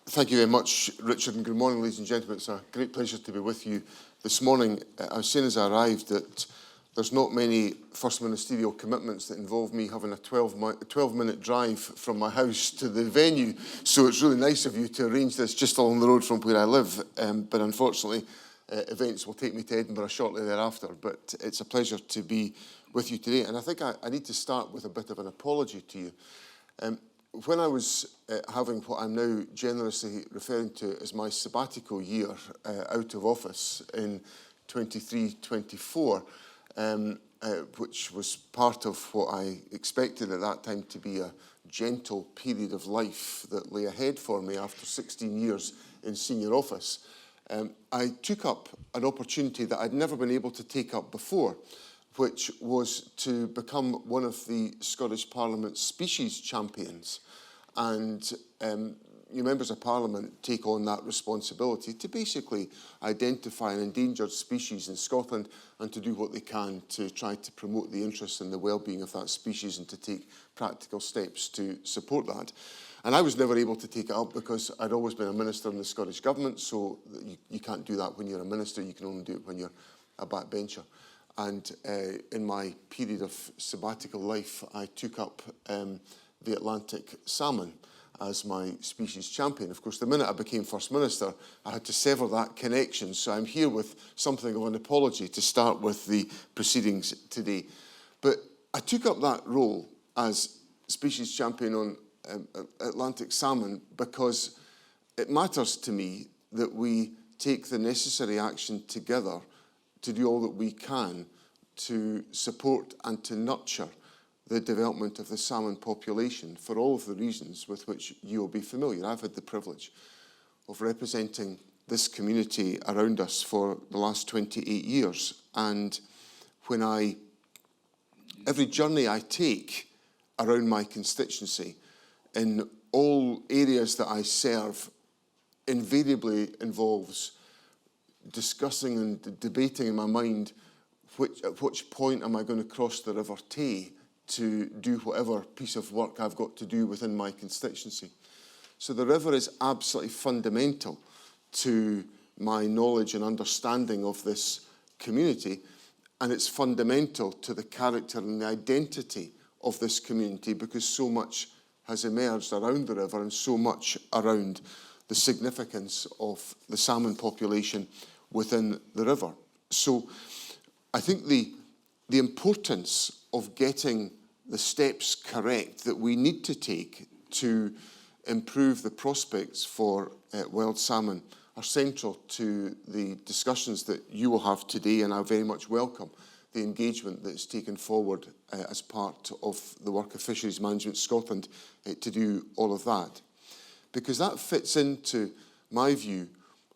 Thank you very much, Richard, and good morning, ladies and gentlemen. It's a great pleasure to be with you this morning. I was saying as I arrived that there's not many First Ministerial commitments that involve me having a 12-minute drive from my house to the venue, so it's really nice of you to arrange this just along the road from where I live, but unfortunately events will take me to Edinburgh shortly thereafter, but it's a pleasure to be with you today. And I think I need to start with a bit of an apology to you. When I was having what I'm now generously referring to as my sabbatical year out of office in 23-24, which was part of what I expected at that time to be a gentle period of life that lay ahead for me after 16 years in senior office, I took up an opportunity that I'd never been able to take up before, which was to become one of the Scottish Parliament's species champions. And you members of Parliament take on that responsibility to basically identify an endangered species in Scotland and to do what they can to try to promote the interests and the well-being of that species and to take practical steps to support that. And I was never able to take it up because I'd always been a minister in the Scottish Government, so you can't do that when you're a minister, you can only do it when you're a backbencher. And in my period of sabbatical life, I took up the Atlantic salmon as my species champion. Of course, the minute I became First Minister, I had to sever that connection. So I'm here with something of an apology to start with the proceedings today. But I took up that role as species champion on Atlantic salmon because it matters to me that we take the necessary action together to do all that we can to support and to nurture the development of the salmon population for all of the reasons with which you will be familiar. I've had the privilege of representing this community around us for the last 28 years. And every journey I take around my constituency in all areas that I serve invariably involves discussing and debating in my mind at which point am I going to cross the River Tay to do whatever piece of work I've got to do within my constituency. So the river is absolutely fundamental to my knowledge and understanding of this community, and it's fundamental to the character and the identity of this community because so much has emerged around the river and so much around the significance of the salmon population within the river. So I think the importance of getting the steps correct that we need to take to improve the prospects for wild salmon are central to the discussions that you will have today, and I very much welcome the engagement that is taken forward as part of the work of Fisheries Management Scotland to do all of that. Because that fits into my view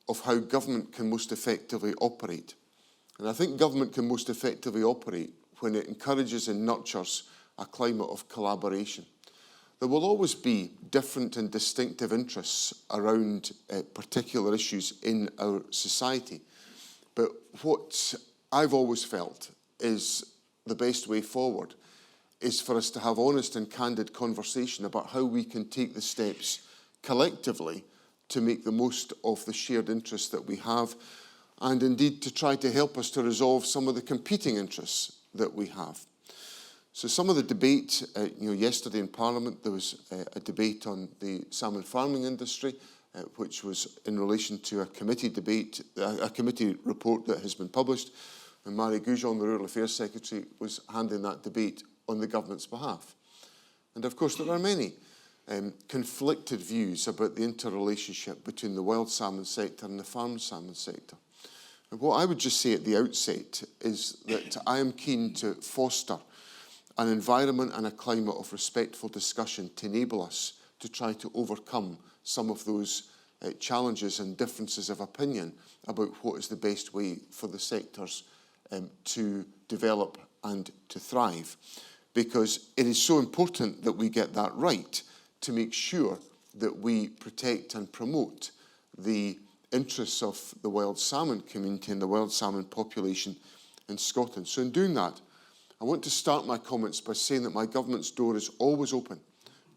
of how government can most effectively operate. And I think government can most effectively operate when it encourages and nurtures a climate of collaboration. There will always be different and distinctive interests around particular issues in our society. But what I've always felt is the best way forward is for us to have honest and candid conversation about how we can take the steps collectively to make the most of the shared interests that we have, and indeed to try to help us to resolve some of the competing interests that we have. So some of the debate, yesterday in Parliament there was a debate on the salmon farming industry, which was in relation to a committee debate, a committee report that has been published, and Marie Goujon, the Rural Affairs Secretary, was handling that debate on the government's behalf. And of course there are many conflicted views about the interrelationship between the wild salmon sector and the farmed salmon sector. And what I would just say at the outset is that I am keen to foster an environment and a climate of respectful discussion to enable us to try to overcome some of those challenges and differences of opinion about what is the best way for the sectors to develop and to thrive. Because it is so important that we get that right to make sure that we protect and promote the interests of the wild salmon community and the wild salmon population in Scotland. So in doing that, I want to start my comments by saying that my government's door is always open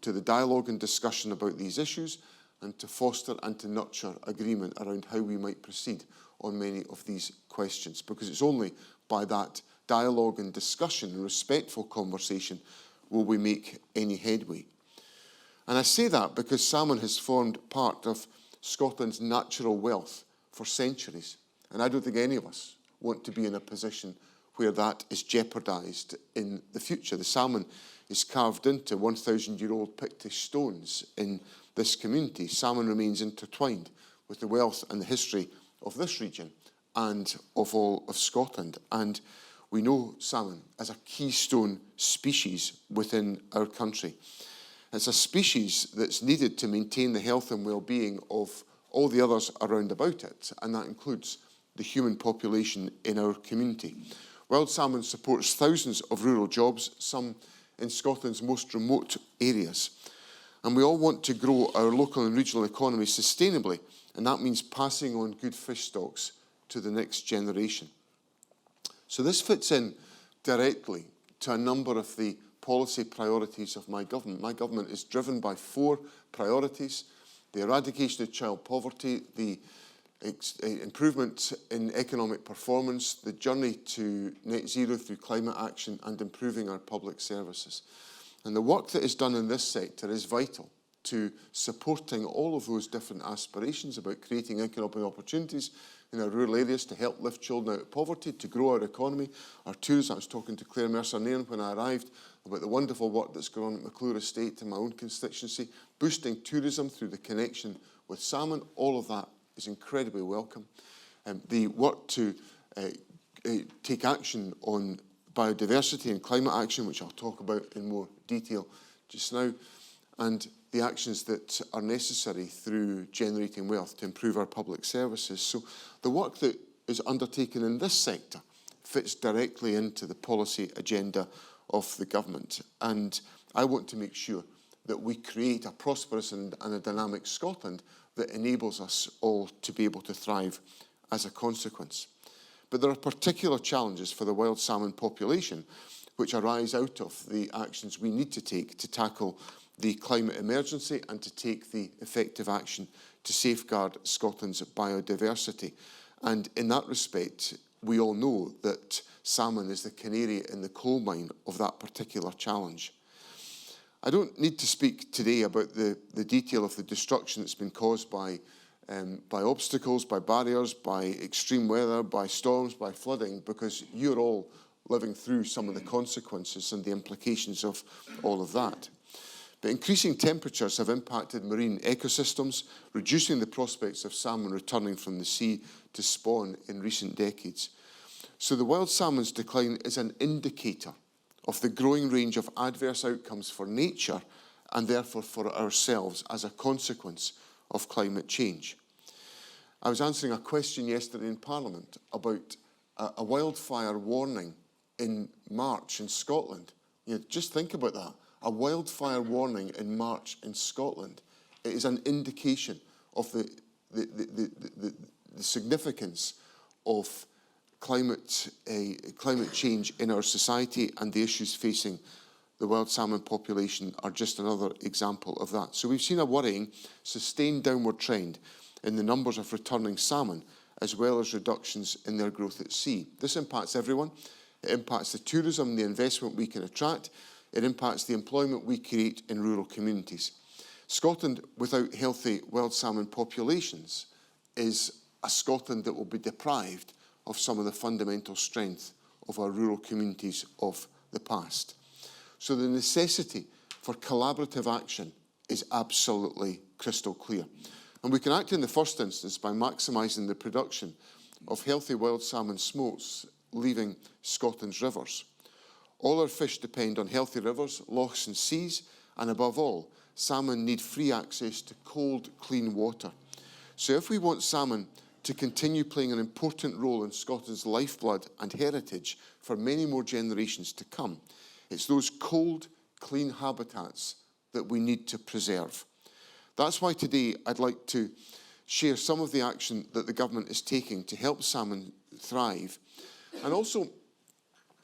to the dialogue and discussion about these issues, and to foster and to nurture agreement around how we might proceed on many of these questions, because it's only by that dialogue and discussion and respectful conversation will we make any headway. And I say that because salmon has formed part of Scotland's natural wealth for centuries, and I don't think any of us want to be in a position where that is jeopardised in the future. The salmon is carved into 1,000-year-old Pictish stones in this community. Salmon remains intertwined with the wealth and the history of this region and of all of Scotland. And we know salmon as a keystone species within our country. It's a species that's needed to maintain the health and well-being of all the others around about it, and that includes the human population in our community. Wild salmon supports thousands of rural jobs, some in Scotland's most remote areas. And we all want to grow our local and regional economy sustainably, and that means passing on good fish stocks to the next generation. So this fits in directly to a number of the policy priorities of my government. My government is driven by 4 priorities: the eradication of child poverty, the improvement in economic performance, the journey to net zero through climate action, and improving our public services. And the work that is done in this sector is vital to supporting all of those different aspirations about creating economic opportunities in our rural areas to help lift children out of poverty, to grow our economy, our tourism. I was talking to Claire Mercer-Nairn when I arrived about the wonderful work that's going on at McClure Estate in my own constituency, boosting tourism through the connection with salmon. All of that is incredibly welcome. The work to take action on biodiversity and climate action, which I'll talk about in more detail just now, and the actions that are necessary through generating wealth to improve our public services. So the work that is undertaken in this sector fits directly into the policy agenda of the government. And I want to make sure that we create a prosperous and a dynamic Scotland that enables us all to be able to thrive as a consequence. But there are particular challenges for the wild salmon population which arise out of the actions we need to take to tackle the climate emergency and to take the effective action to safeguard Scotland's biodiversity. And in that respect, we all know that salmon is the canary in the coal mine of that particular challenge. I don't need to speak today about the detail of the destruction that's been caused by obstacles, by barriers, by extreme weather, by storms, by flooding, because you're all living through some of the consequences and the implications of all of that. But increasing temperatures have impacted marine ecosystems, reducing the prospects of salmon returning from the sea to spawn in recent decades. So the wild salmon's decline is an indicator of the growing range of adverse outcomes for nature and therefore for ourselves as a consequence of climate change. I was answering a question yesterday in Parliament about a wildfire warning in March in Scotland. Just think about that. A wildfire warning in March in Scotland. It is an indication of the significance of climate change in our society, and the issues facing the wild salmon population are just another example of that. So we've seen a worrying, sustained downward trend in the numbers of returning salmon, as well as reductions in their growth at sea. This impacts everyone. It impacts the tourism, the investment we can attract. It impacts the employment we create in rural communities. Scotland without healthy wild salmon populations is a Scotland that will be deprived of some of the fundamental strength of our rural communities of the past. So the necessity for collaborative action is absolutely crystal clear. And we can act in the first instance by maximising the production of healthy wild salmon smolts leaving Scotland's rivers. All our fish depend on healthy rivers, lochs and seas, and above all, salmon need free access to cold, clean water. So if we want salmon to continue playing an important role in Scotland's lifeblood and heritage for many more generations to come, it's those cold, clean habitats that we need to preserve. That's why today I'd like to share some of the action that the government is taking to help salmon thrive, and also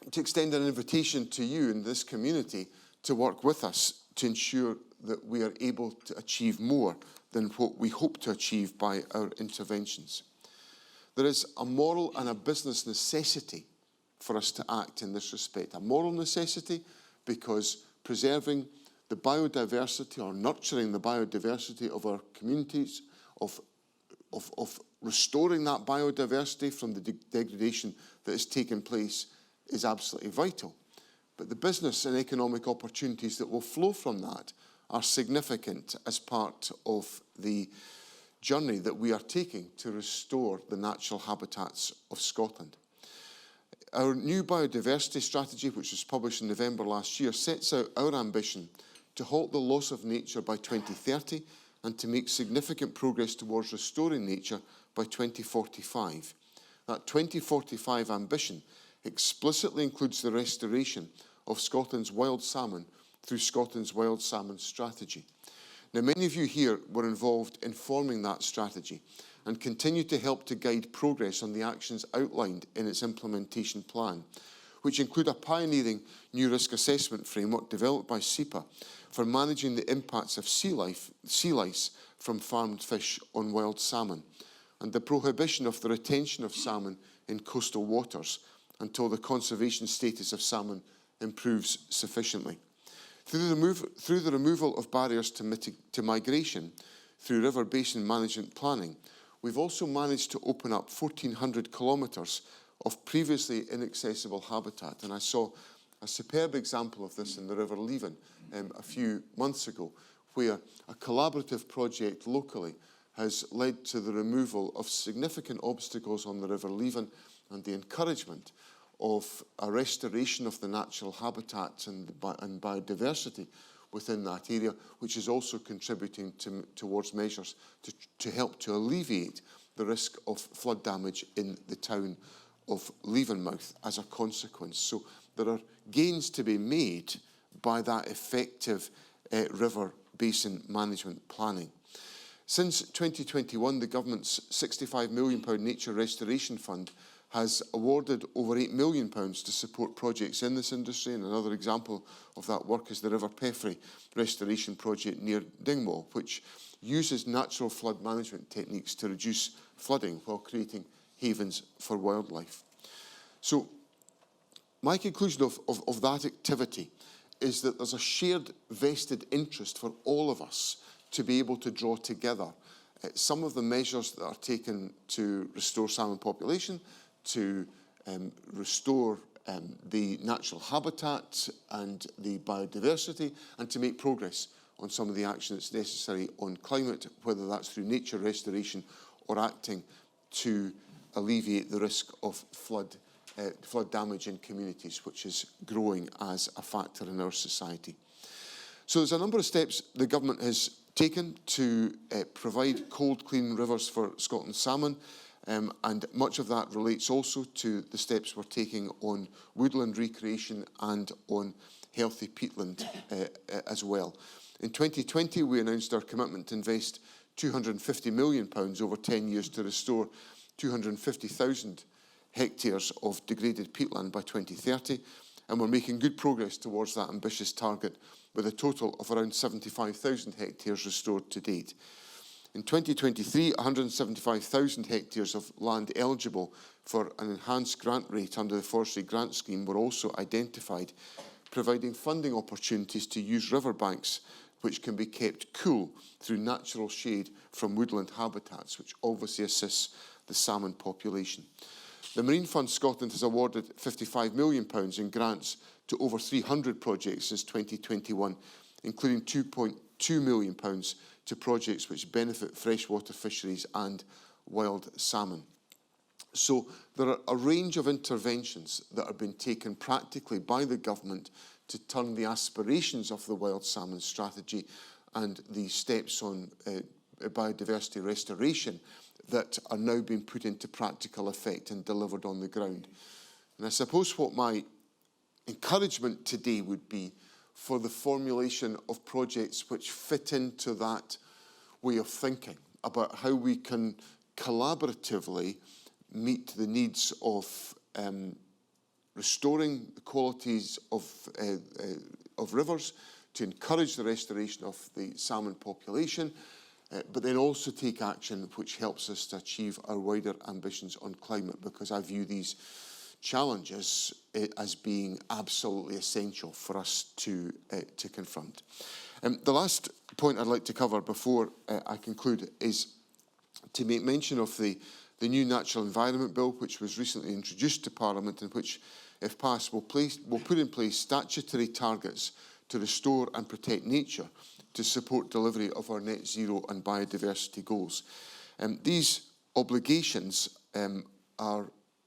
to extend an invitation to you in this community to work with us to ensure that we are able to achieve more than what we hope to achieve by our interventions. There is a moral and a business necessity for us to act in this respect. A moral necessity because preserving the biodiversity or nurturing the biodiversity of our communities, of restoring that biodiversity from the degradation that has taken place is absolutely vital. But the business and economic opportunities that will flow from that are significant as part of the journey that we are taking to restore the natural habitats of Scotland. Our new biodiversity strategy, which was published in November last year, sets out our ambition to halt the loss of nature by 2030 and to make significant progress towards restoring nature by 2045. That 2045 ambition explicitly includes the restoration of Scotland's wild salmon through Scotland's Wild Salmon Strategy. Now, many of you here were involved in forming that strategy and continue to help to guide progress on the actions outlined in its implementation plan, which include a pioneering new risk assessment framework developed by SEPA for managing the impacts of sea lice from farmed fish on wild salmon, and the prohibition of the retention of salmon in coastal waters until the conservation status of salmon improves sufficiently. Through the removal of barriers to migration through river basin management planning, we've also managed to open up 1,400 kilometres of previously inaccessible habitat. And I saw a superb example of this in the River Leven a few months ago, where a collaborative project locally has led to the removal of significant obstacles on the River Leven and the encouragement of a restoration of the natural habitats and biodiversity within that area, which is also contributing towards measures to help to alleviate the risk of flood damage in the town of Levenmouth as a consequence. So there are gains to be made by that effective river basin management planning. Since 2021, the government's £65 million Nature Restoration Fund has awarded over £8 million to support projects in this industry, and another example of that work is the River Peffrey restoration project near Dingwall, which uses natural flood management techniques to reduce flooding while creating havens for wildlife. So my conclusion of that activity is that there's a shared vested interest for all of us to be able to draw together some of the measures that are taken to restore salmon population, to restore the natural habitat and the biodiversity, and to make progress on some of the action that's necessary on climate, whether that's through nature restoration or acting to alleviate the risk of flood damage in communities, which is growing as a factor in our society. So there's a number of steps the government has taken to provide cold, clean rivers for Scotland's salmon, and much of that relates also to the steps we're taking on woodland recreation and on healthy peatland as well. In 2020, we announced our commitment to invest £250 million over 10 years to restore 250,000 hectares of degraded peatland by 2030, and we're making good progress towards that ambitious target, with a total of around 75,000 hectares restored to date. In 2023, 175,000 hectares of land eligible for an enhanced grant rate under the Forestry Grant Scheme were also identified, providing funding opportunities to use riverbanks which can be kept cool through natural shade from woodland habitats, which obviously assists the salmon population. The Marine Fund Scotland has awarded £55 million in grants to over 300 projects since 2021, including £2.2 million to projects which benefit freshwater fisheries and wild salmon. So there are a range of interventions that are being taken practically by the government to turn the aspirations of the wild salmon strategy and the steps on biodiversity restoration that are now being put into practical effect and delivered on the ground. And I suppose what my encouragement today would be for the formulation of projects which fit into that way of thinking about how we can collaboratively meet the needs of restoring the qualities of rivers, to encourage the restoration of the salmon population, but then also take action which helps us to achieve our wider ambitions on climate, because I view these challenges as being absolutely essential for us to confront. The last point I'd like to cover before I conclude is to make mention of the new Natural Environment Bill, which was recently introduced to Parliament, and which, if passed, will put in place statutory targets to restore and protect nature to support delivery of our net zero and biodiversity goals. These obligations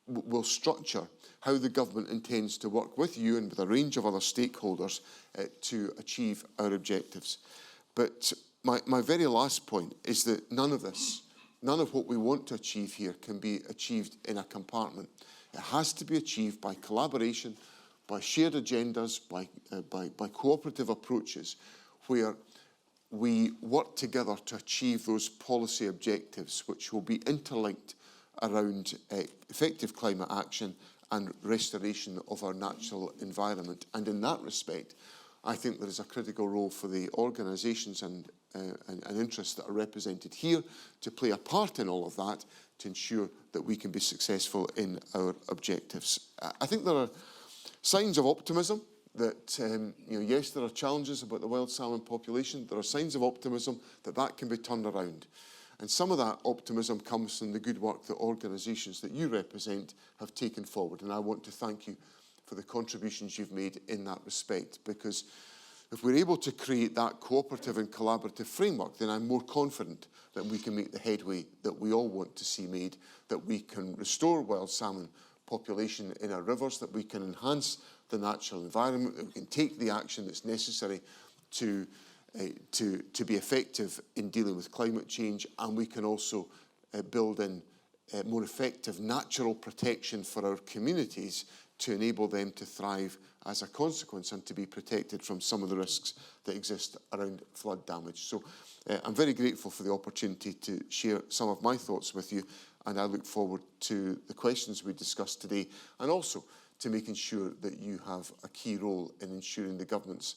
will structure how the government intends to work with you and with a range of other stakeholders to achieve our objectives. But my very last point is that none of what we want to achieve here can be achieved in a compartment. It has to be achieved by collaboration, by shared agendas, by cooperative approaches, where we work together to achieve those policy objectives which will be interlinked around effective climate action and restoration of our natural environment. And in that respect, I think there is a critical role for the organisations and interests that are represented here to play a part in all of that, to ensure that we can be successful in our objectives. I think there are signs of optimism that, yes, there are challenges about the wild salmon population. There are signs of optimism that that can be turned around. And some of that optimism comes from the good work that organisations that you represent have taken forward. And I want to thank you for the contributions you've made in that respect, because if we're able to create that cooperative and collaborative framework, then I'm more confident that we can make the headway that we all want to see made, that we can restore wild salmon population in our rivers, that we can enhance the natural environment, that we can take the action that's necessary to be effective in dealing with climate change, and we can also build in more effective natural protection for our communities to enable them to thrive as a consequence and to be protected from some of the risks that exist around flood damage. So I'm very grateful for the opportunity to share some of my thoughts with you, and I look forward to the questions we discussed today, and also to making sure that you have a key role in ensuring the government's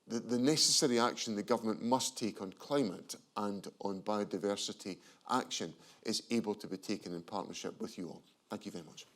the necessary action the government must take on climate and on biodiversity action is able to be taken in partnership with you all. Thank you very much.